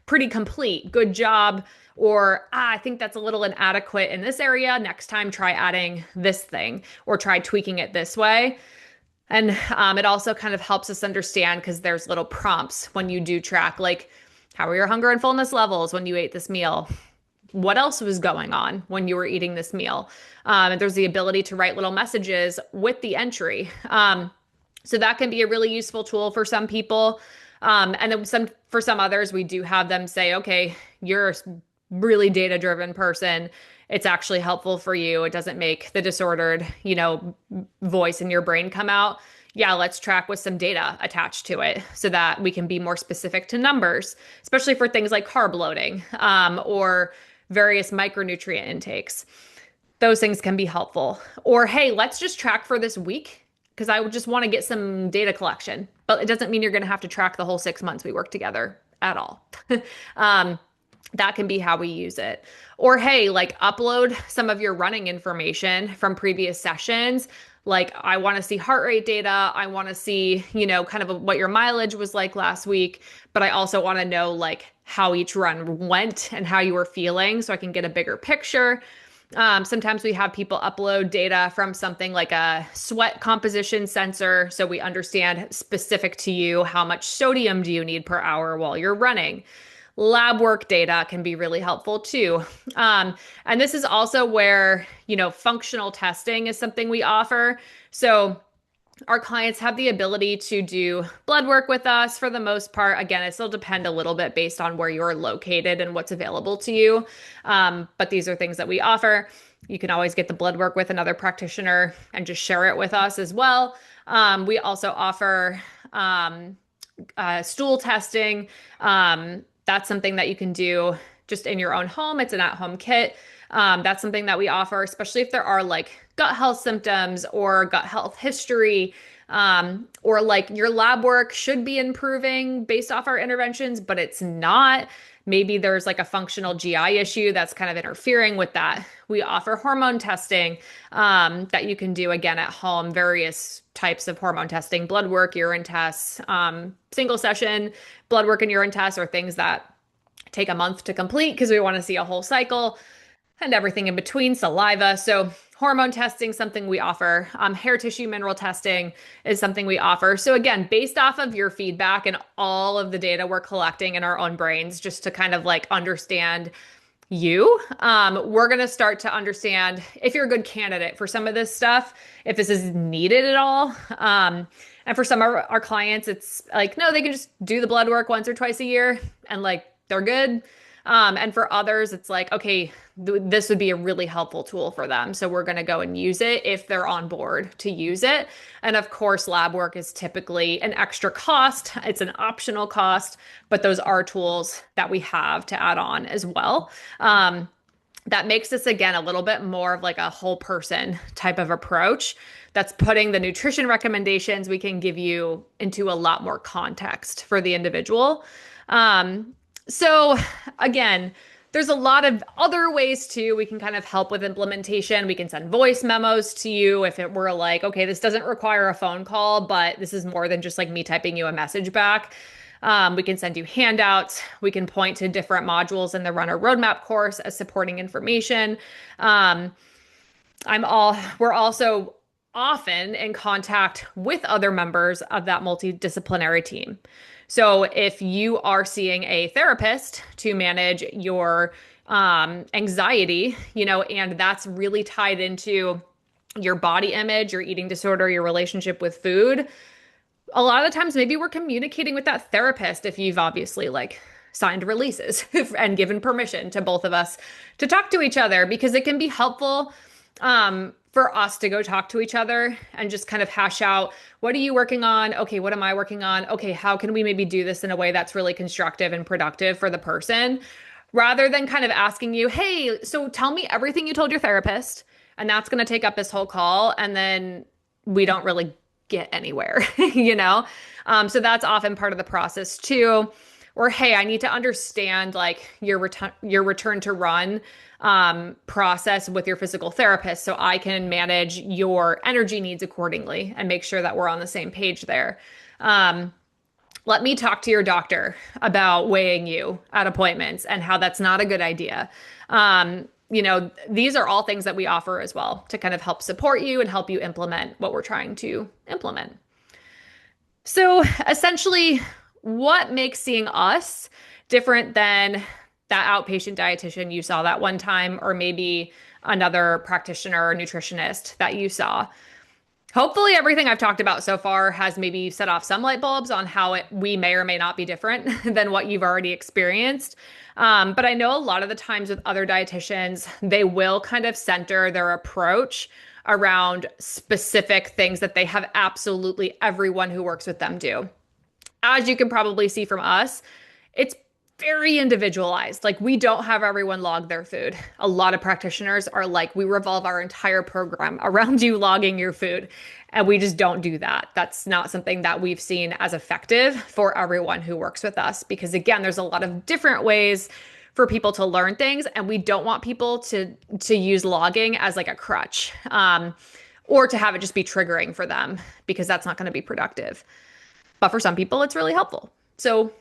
pretty complete. Good job. Or I think that's a little inadequate in this area. Next time, try adding this thing or try tweaking it this way. And it also kind of helps us understand because there's little prompts when you do track, like, how are your hunger and fullness levels when you ate this meal? What else was going on when you were eating this meal? And there's the ability to write little messages with the entry. So that can be a really useful tool for some people. And then for some others, we do have them say, okay, you're a really data-driven person. It's actually helpful for you. It doesn't make the disordered, voice in your brain come out. Yeah, let's track with some data attached to it so that we can be more specific to numbers, especially for things like carb loading, or various micronutrient intakes. Those things can be helpful. Or, hey, let's just track for this week because I would just want to get some data collection. But it doesn't mean you're going to have to track the whole 6 months we work together at all. That can be how we use it. Or, hey, like upload some of your running information from previous sessions. Like, I want to see heart rate data. I want to see, kind of what your mileage was like last week. But I also want to know like how each run went and how you were feeling so I can get a bigger picture. Sometimes we have people upload data from something like a sweat composition sensor. So we understand specific to you, how much sodium do you need per hour while you're running. Lab work data can be really helpful too. And this is also where, functional testing is something we offer. So our clients have the ability to do blood work with us for the most part. Again, it still depends a little bit based on where you're located and what's available to you. But these are things that we offer. You can always get the blood work with another practitioner and just share it with us as well. We also offer stool testing. That's something that you can do just in your own home. It's an at-home kit. That's something that we offer, especially if there are like gut health symptoms or gut health history, or like your lab work should be improving based off our interventions, but it's not. Maybe there's like a functional GI issue that's kind of interfering with that. We offer hormone testing that you can do again at home, various types of hormone testing, blood work, urine tests, single session blood work and urine tests are things that take a month to complete because we want to see a whole cycle and everything in between, saliva. So hormone testing, something we offer. Hair tissue mineral testing is something we offer. So again, based off of your feedback and all of the data we're collecting in our own brains, just to kind of like understand you, we're going to start to understand if you're a good candidate for some of this stuff, if this is needed at all. And for some of our clients, it's like, no, they can just do the blood work once or twice a year and like they're good. And for others, it's like, okay, this would be a really helpful tool for them. So we're going to go and use it if they're on board to use it. And of course, lab work is typically an extra cost. It's an optional cost, but those are tools that we have to add on as well. That makes this, again, a little bit more of like a whole person type of approach that's putting the nutrition recommendations we can give you into a lot more context for the individual. So again, there's a lot of other ways too. We can kind of help with implementation. We can send voice memos to you if it were like, okay, this doesn't require a phone call, but this is more than just like me typing you a message back. We can send you handouts. We can point to different modules in the Runner Roadmap course as supporting information. We're also often in contact with other members of that multidisciplinary team. So if you are seeing a therapist to manage your anxiety, and that's really tied into your body image, your eating disorder, your relationship with food, a lot of the times maybe we're communicating with that therapist if you've obviously like signed releases and given permission to both of us to talk to each other, because it can be helpful for us to go talk to each other and just kind of hash out, what are you working on? Okay, what am I working on? Okay, how can we maybe do this in a way that's really constructive and productive for the person, rather than kind of asking you, hey, so tell me everything you told your therapist. And that's going to take up this whole call. And then we don't really get anywhere, you know? So that's often part of the process too. Or, hey, I need to understand like your return to run process with your physical therapist so I can manage your energy needs accordingly and make sure that we're on the same page there. Let me talk to your doctor about weighing you at appointments and how that's not a good idea. These are all things that we offer as well to kind of help support you and help you implement what we're trying to implement. So essentially, what makes seeing us different than that outpatient dietitian you saw that one time, or maybe another practitioner or nutritionist that you saw? Hopefully, everything I've talked about so far has maybe set off some light bulbs on how we may or may not be different than what you've already experienced. But I know a lot of the times with other dietitians, they will kind of center their approach around specific things that they have absolutely everyone who works with them do. As you can probably see from us, it's very individualized. Like, we don't have everyone log their food. A lot of practitioners are like, we revolve our entire program around you logging your food. And we just don't do that. That's not something that we've seen as effective for everyone who works with us. Because again, there's a lot of different ways for people to learn things. And we don't want people to use logging as like a crutch, or to have it just be triggering for them, because that's not going to be productive. But for some people, it's really helpful. So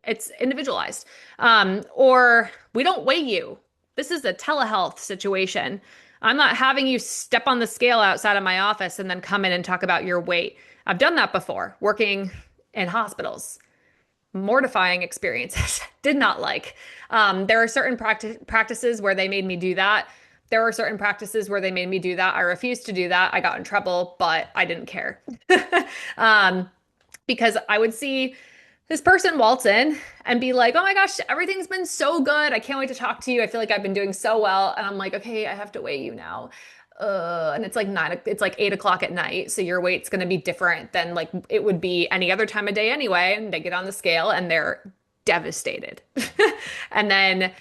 it's individualized. Or we don't weigh you. This is a telehealth situation. I'm not having you step on the scale outside of my office and then come in and talk about your weight. I've done that before, working in hospitals. Mortifying experiences. Did not like. There are certain practices where they made me do that. There are certain practices where they made me do that. I refused to do that. I got in trouble, but I didn't care. Because I would see this person waltz in and be like, oh my gosh, everything's been so good. I can't wait to talk to you. I feel like I've been doing so well. And I'm like, okay, I have to weigh you now. And it's like it's like 8 o'clock at night. So your weight's going to be different than like it would be any other time of day anyway. And they get on the scale and they're devastated. And then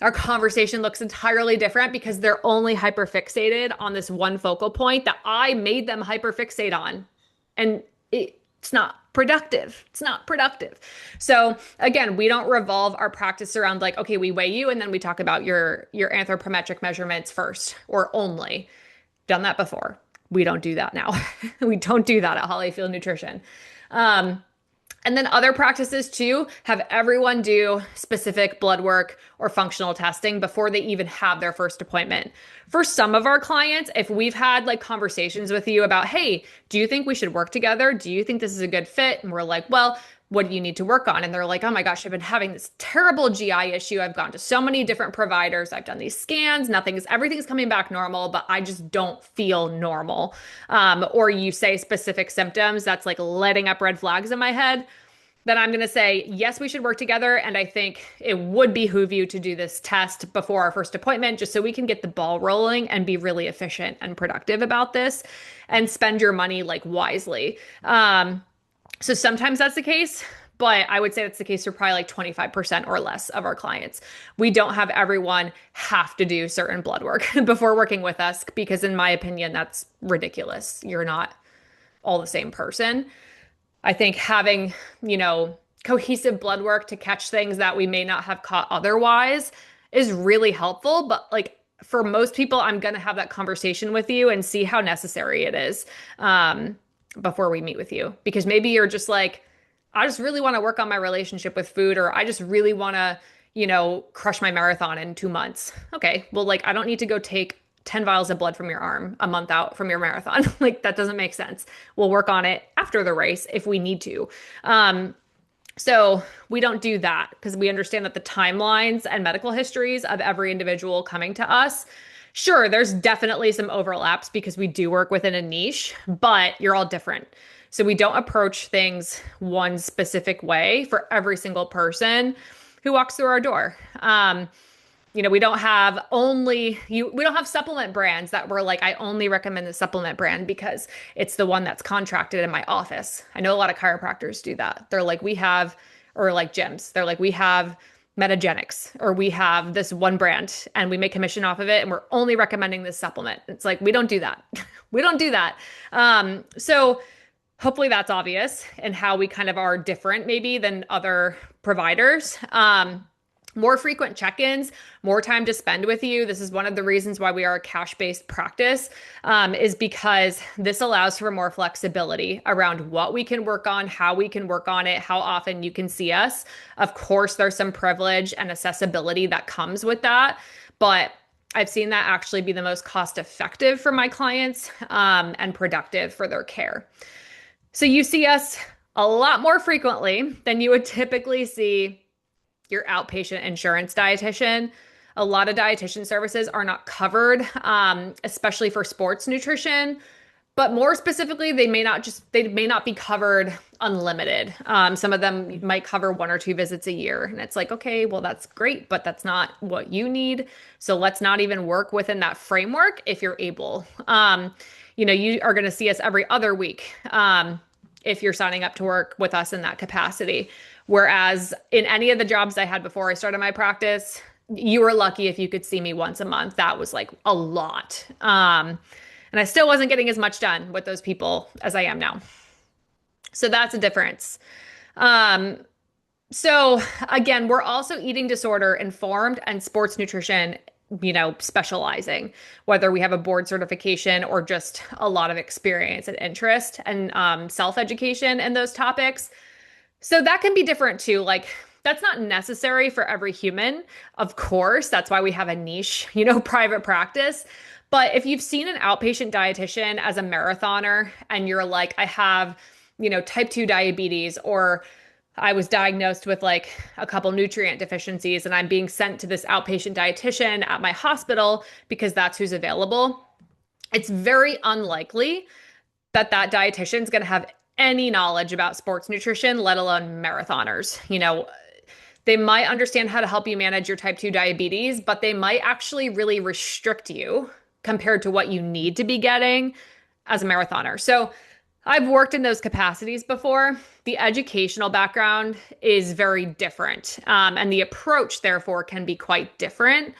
our conversation looks entirely different because they're only hyperfixated on this one focal point that I made them hyperfixate on. And it's not productive. It's not productive. So again, we don't revolve our practice around like, okay, we weigh you and then we talk about your anthropometric measurements first or only. Done that before. We don't do that now. We don't do that at Holley Fueled Nutrition. And then other practices too have everyone do specific blood work or functional testing before they even have their first appointment. For some of our clients, if we've had like conversations with you about, hey, do you think we should work together? Do you think this is a good fit? And we're like, well, what do you need to work on? And they're like, oh my gosh, I've been having this terrible GI issue. I've gone to so many different providers. I've done these scans. Everything's coming back normal, but I just don't feel normal. Or you say specific symptoms that's like letting up red flags in my head. Then I'm going to say, yes, we should work together. And I think it would behoove you to do this test before our first appointment, just so we can get the ball rolling and be really efficient and productive about this and spend your money like wisely. So sometimes that's the case, but I would say that's the case for probably like 25% or less of our clients. We don't have everyone have to do certain blood work before working with us, because in my opinion, that's ridiculous. You're not all the same person. I think having, cohesive blood work to catch things that we may not have caught otherwise is really helpful. But like for most people, I'm going to have that conversation with you and see how necessary it is before we meet with you. Because maybe you're just like, I just really want to work on my relationship with food, or I just really want to, crush my marathon in 2 months. Okay, well, like I don't need to go take 10 vials of blood from your arm a month out from your marathon. Like that doesn't make sense. We'll work on it after the race if we need to. So we don't do that because we understand that the timelines and medical histories of every individual coming to us, sure, there's definitely some overlaps because we do work within a niche, but you're all different. So we don't approach things one specific way for every single person who walks through our door. We don't have we don't have supplement brands that we're like, I only recommend the supplement brand because it's the one that's contracted in my office. I know a lot of chiropractors do that. They're like, or like gyms, they're like, we have Metagenics, or we have this one brand and we make commission off of it. And we're only recommending this supplement. It's like, we don't do that. We don't do that. So hopefully that's obvious and how we kind of are different maybe than other providers. More frequent check-ins, more time to spend with you. This is one of the reasons why we are a cash-based practice, is because this allows for more flexibility around what we can work on, how we can work on it, how often you can see us. Of course, there's some privilege and accessibility that comes with that, but I've seen that actually be the most cost-effective for my clients, and productive for their care. So you see us a lot more frequently than you would typically see your outpatient insurance dietitian. A lot of dietitian services are not covered, especially for sports nutrition, but more specifically, they may not be covered unlimited. Some of them might cover 1 or 2 visits a year. And it's like, okay, well, that's great, but that's not what you need. So let's not even work within that framework if you're able. You are going to see us every other week, if you're signing up to work with us in that capacity. Whereas in any of the jobs I had before I started my practice, you were lucky if you could see me once a month. That was like a lot. And I still wasn't getting as much done with those people as I am now. So that's a difference. So again, we're also eating disorder informed and sports nutrition, specializing, whether we have a board certification or just a lot of experience and interest and self-education in those topics. So that can be different too. Like that's not necessary for every human. Of course, that's why we have a niche, private practice. But if you've seen an outpatient dietitian as a marathoner and you're like, I have, type 2 diabetes, or I was diagnosed with like a couple nutrient deficiencies and I'm being sent to this outpatient dietitian at my hospital because that's who's available, it's very unlikely that that dietitian is going to have any knowledge about sports nutrition, let alone marathoners. They might understand how to help you manage your type 2 diabetes, but they might actually really restrict you compared to what you need to be getting as a marathoner. So I've worked in those capacities before. The educational background is very different, and the approach, therefore, can be quite different.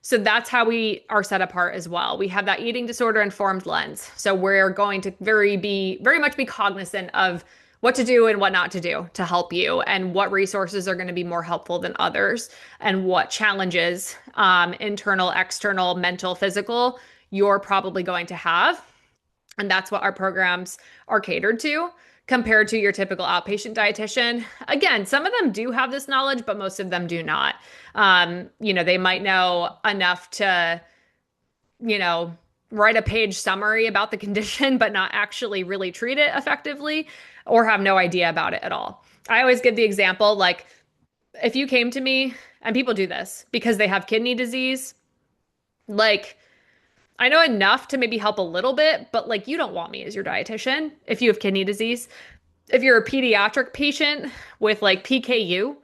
So that's how we are set apart as well. We have that eating disorder informed lens. So we're going to very much be cognizant of what to do and what not to do to help you, and what resources are going to be more helpful than others, and what challenges, internal, external, mental, physical, you're probably going to have. And that's what our programs are catered to compared to your typical outpatient dietitian. Again, some of them do have this knowledge, but most of them do not. They might know enough to, write a page summary about the condition, but not actually really treat it effectively, or have no idea about it at all. I always give the example, like if you came to me, and people do this because they have kidney disease, like I know enough to maybe help a little bit, but like you don't want me as your dietitian if you have kidney disease. If you're a pediatric patient with like PKU,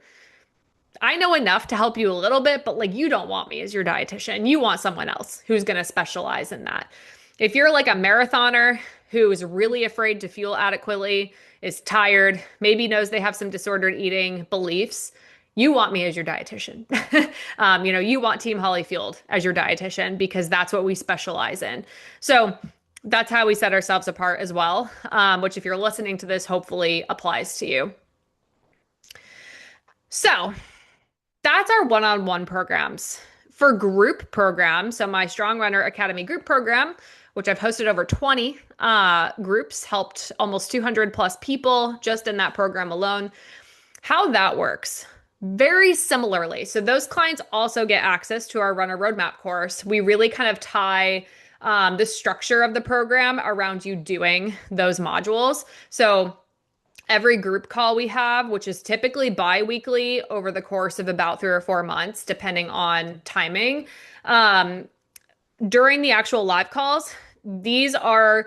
I know enough to help you a little bit, but like you don't want me as your dietitian. You want someone else who's going to specialize in that. If you're like a marathoner who is really afraid to fuel adequately, is tired, maybe knows they have some disordered eating beliefs, you want me as your dietitian. You want Team Holley Fueled as your dietitian because that's what we specialize in. So that's how we set ourselves apart as well, which if you're listening to this, hopefully applies to you. So that's our one-on-one programs. For group programs, so my Strong Runner Academy group program, which I've hosted over 20 groups, helped almost 200 plus people just in that program alone. How that works. Very similarly, so those clients also get access to our Runner Roadmap course. We really kind of tie the structure of the program around you doing those modules. So every group call we have, which is typically bi-weekly over the course of about 3 or 4 months, depending on timing, um, during the actual live calls, these are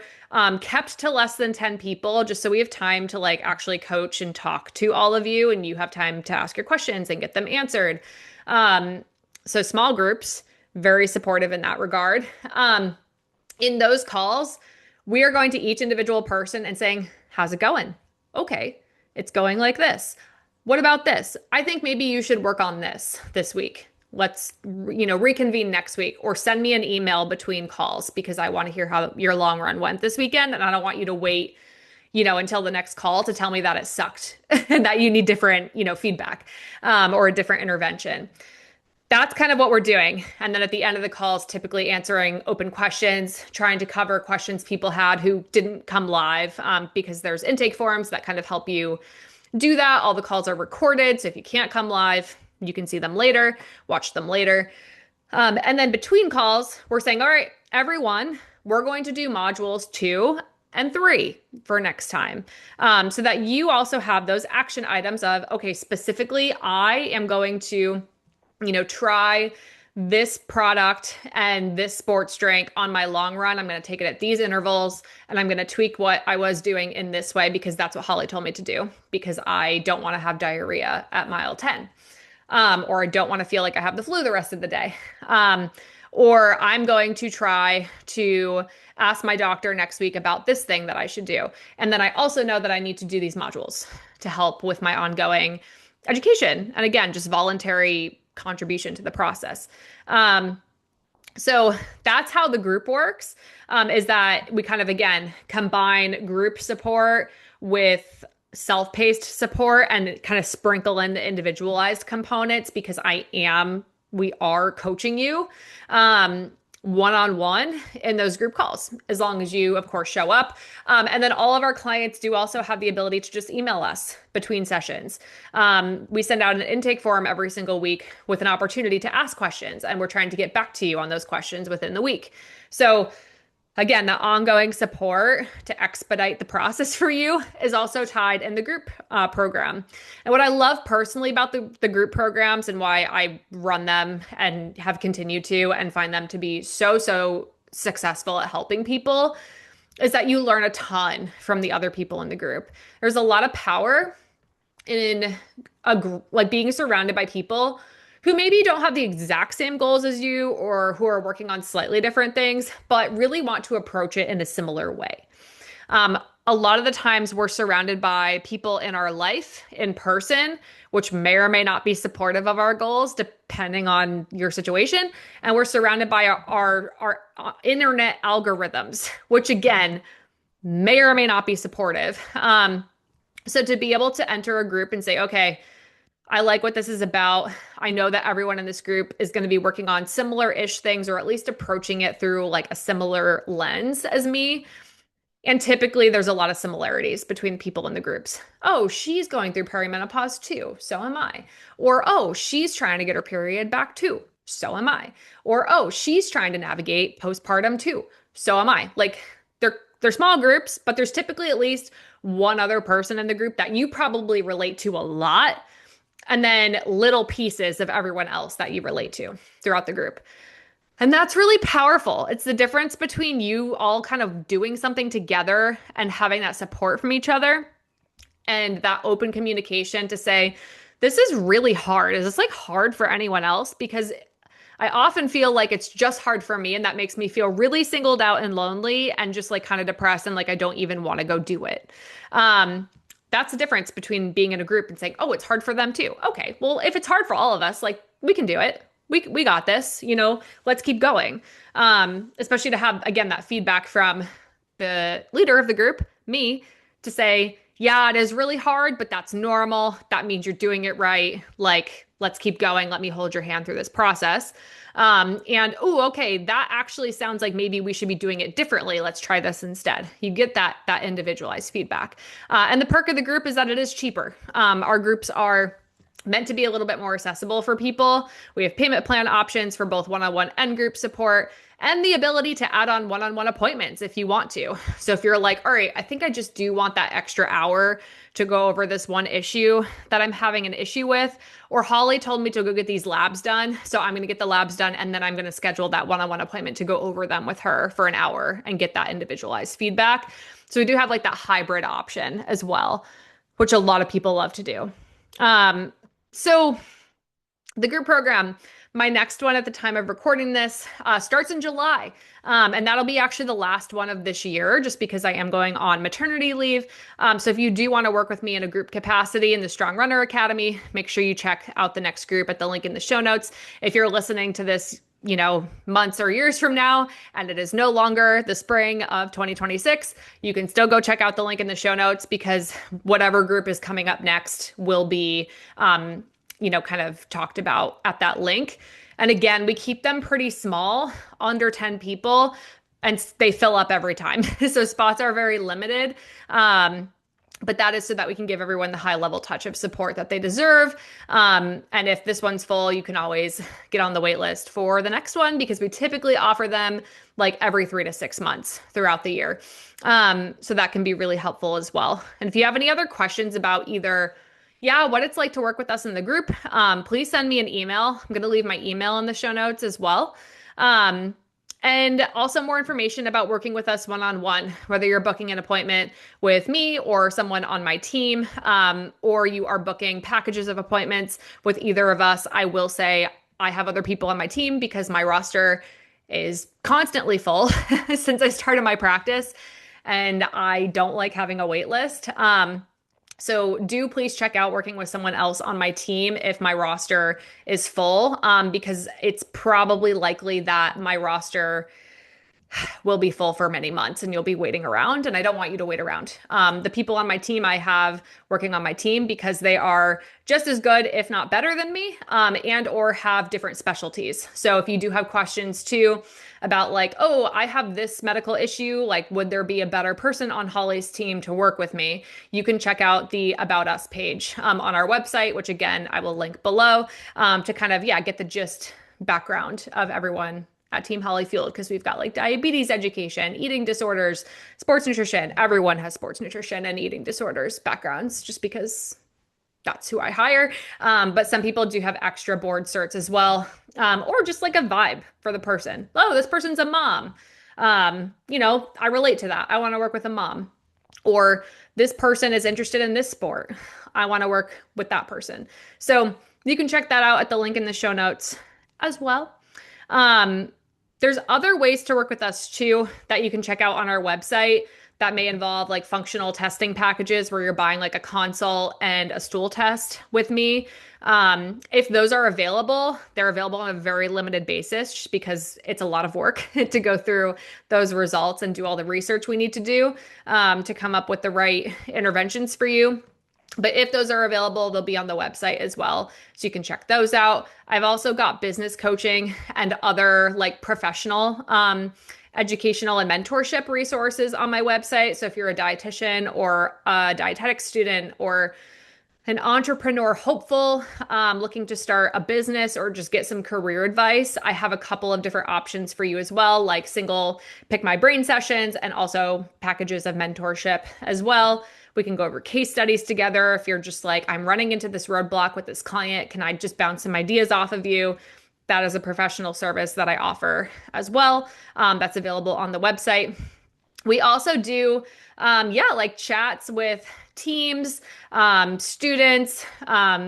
kept to less than 10 people, just so we have time to like actually coach and talk to all of you, and you have time to ask your questions and get them answered. Um, so small groups, very supportive in that regard. In those calls, we are going to each individual person and saying, how's it going? Okay, it's going like this. What about this? I think maybe you should work on this week. Let's, reconvene next week, or send me an email between calls because I want to hear how your long run went this weekend. And I don't want you to wait, until the next call to tell me that it sucked and that you need different, feedback, or a different intervention. That's kind of what we're doing. And then at the end of the calls, typically answering open questions, trying to cover questions people had who didn't come live, because there's intake forms that kind of help you do that. All the calls are recorded. So if you can't come live, you can see them later, watch them later. And then between calls, we're saying, all right, everyone, we're going to do modules 2 and 3 for next time. So that you also have those action items of, okay, specifically, I am going to try this product and this sports drink on my long run. I'm going to take it at these intervals, and I'm going to tweak what I was doing in this way because that's what Holly told me to do, because I don't want to have diarrhea at mile 10. Or I don't want to feel like I have the flu the rest of the day. Or I'm going to try to ask my doctor next week about this thing that I should do. And then I also know that I need to do these modules to help with my ongoing education. And again, just voluntary contribution to the process. So that's how the group works, is that we kind of, again, combine group support with self-paced support and kind of sprinkle in the individualized components, because we are coaching you one-on-one in those group calls, as long as you, of course, show up. And then all of our clients do also have the ability to just email us between sessions. We send out an intake form every single week with an opportunity to ask questions, and we're trying to get back to you on those questions within the week. So again, the ongoing support to expedite the process for you is also tied in the group program. And what I love personally about the group programs, and why I run them and have continued to and find them to be so successful at helping people, is that you learn a ton from the other people in the group. There's a lot of power in like being surrounded by people who maybe don't have the exact same goals as you, or who are working on slightly different things, but really want to approach it in a similar way. A lot of the times we're surrounded by people in our life in person, which may or may not be supportive of our goals, depending on your situation. And we're surrounded by our internet algorithms, which again, may or may not be supportive. So to be able to enter a group and say, okay, I like what this is about. I know that everyone in this group is going to be working on similar-ish things, or at least approaching it through like a similar lens as me. And typically there's a lot of similarities between people in the groups. Oh, she's going through perimenopause too. So am I. Or, oh, she's trying to get her period back too. So am I. Or, oh, she's trying to navigate postpartum too. So am I. Like they're small groups, but there's typically at least one other person in the group that you probably relate to a lot, and then little pieces of everyone else that you relate to throughout the group. And that's really powerful. It's the difference between you all kind of doing something together and having that support from each other, and that open communication to say, this is really hard. Is this like hard for anyone else? Because I often feel like it's just hard for me, and that makes me feel really singled out and lonely and just like kind of depressed, and like I don't even want to go do it. That's the difference between being in a group and saying, oh, it's hard for them too. Okay, well, if it's hard for all of us, like we can do it. We got this, let's keep going. Especially to have, again, that feedback from the leader of the group, me, to say, yeah, it is really hard, but that's normal. That means you're doing it right. Like, let's keep going. Let me hold your hand through this process. And, oh, okay, that actually sounds like maybe we should be doing it differently. Let's try this instead. You get that individualized feedback. And the perk of the group is that it is cheaper. Our groups are meant to be a little bit more accessible for people. We have payment plan options for both one-on-one and group support, and the ability to add on one-on-one appointments if you want to. So if you're like, all right, I think I just do want that extra hour to go over this one issue that I'm having an issue with, or Holly told me to go get these labs done, so I'm going to get the labs done and then I'm going to schedule that one-on-one appointment to go over them with her for an hour and get that individualized feedback. So we do have like that hybrid option as well, which a lot of people love to do. So the group program, my next one at the time of recording this, starts in July. And that'll be actually the last one of this year, just because I am going on maternity leave. So if you do want to work with me in a group capacity in the Strong Runner Academy, make sure you check out the next group at the link in the show notes. If you're listening to this, months or years from now, and it is no longer the spring of 2026, you can still go check out the link in the show notes, because whatever group is coming up next will be, kind of talked about at that link. And again, we keep them pretty small, under 10 people, and they fill up every time. So spots are very limited. But that is so that we can give everyone the high level touch of support that they deserve. And if this one's full, you can always get on the wait list for the next one, because we typically offer them like every 3 to 6 months throughout the year. So that can be really helpful as well. And if you have any other questions about either, what it's like to work with us in the group, please send me an email. I'm going to leave my email in the show notes as well. And also more information about working with us one-on-one, whether you're booking an appointment with me or someone on my team, or you are booking packages of appointments with either of us. I will say I have other people on my team because my roster is constantly full since I started my practice, and I don't like having a wait list. So do please check out working with someone else on my team if my roster is full, because it's probably likely that my roster will be full for many months and you'll be waiting around, and I don't want you to wait around. The people on my team I have working on my team, because they are just as good, if not better than me, and or have different specialties. So if you do have questions too about like, oh, I have this medical issue, like would there be a better person on Holly's team to work with me? You can check out the About Us page on our website, which again, I will link below, to kind of, get the gist background of everyone at Team Holley Fueled, because we've got like diabetes education, eating disorders, sports nutrition. Everyone has sports nutrition and eating disorders backgrounds, just because that's who I hire. But some people do have extra board certs as well, or just like a vibe for the person. Oh, this person's a mom. I relate to that. I want to work with a mom. Or this person is interested in this sport. I want to work with that person. So you can check that out at the link in the show notes as well. There's other ways to work with us too that you can check out on our website that may involve like functional testing packages where you're buying like a consult and a stool test with me. If those are available, they're available on a very limited basis, just because it's a lot of work to go through those results and do all the research we need to do to come up with the right interventions for you. But if those are available, they'll be on the website as well. So you can check those out. I've also got business coaching and other like professional educational and mentorship resources on my website. So if you're a dietitian or a dietetics student or an entrepreneur hopeful looking to start a business or just get some career advice, I have a couple of different options for you as well, like single pick my brain sessions and also packages of mentorship as well. We can go over case studies together. If you're just like, I'm running into this roadblock with this client, can I just bounce some ideas off of you? That is a professional service that I offer as well. That's available on the website. We also do, like chats with teams, students,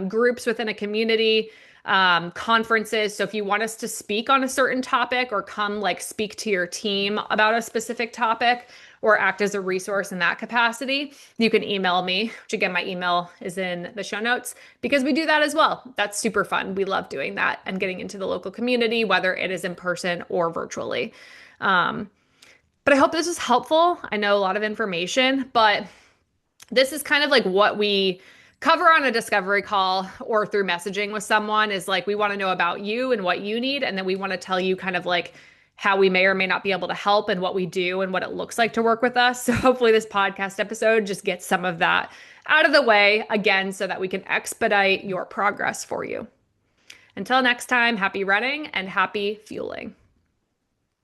groups within a community, conferences. So if you want us to speak on a certain topic or come like speak to your team about a specific topic or act as a resource in that capacity, you can email me, which again, my email is in the show notes, because we do that as well. That's super fun. We love doing that and getting into the local community, whether it is in person or virtually. But I hope this was helpful. I know a lot of information, but this is kind of like what we cover on a discovery call or through messaging with someone, is like, we want to know about you and what you need. And then we want to tell you kind of like how we may or may not be able to help and what we do and what it looks like to work with us. So hopefully this podcast episode just gets some of that out of the way again so that we can expedite your progress for you. Until next time, happy running and happy fueling.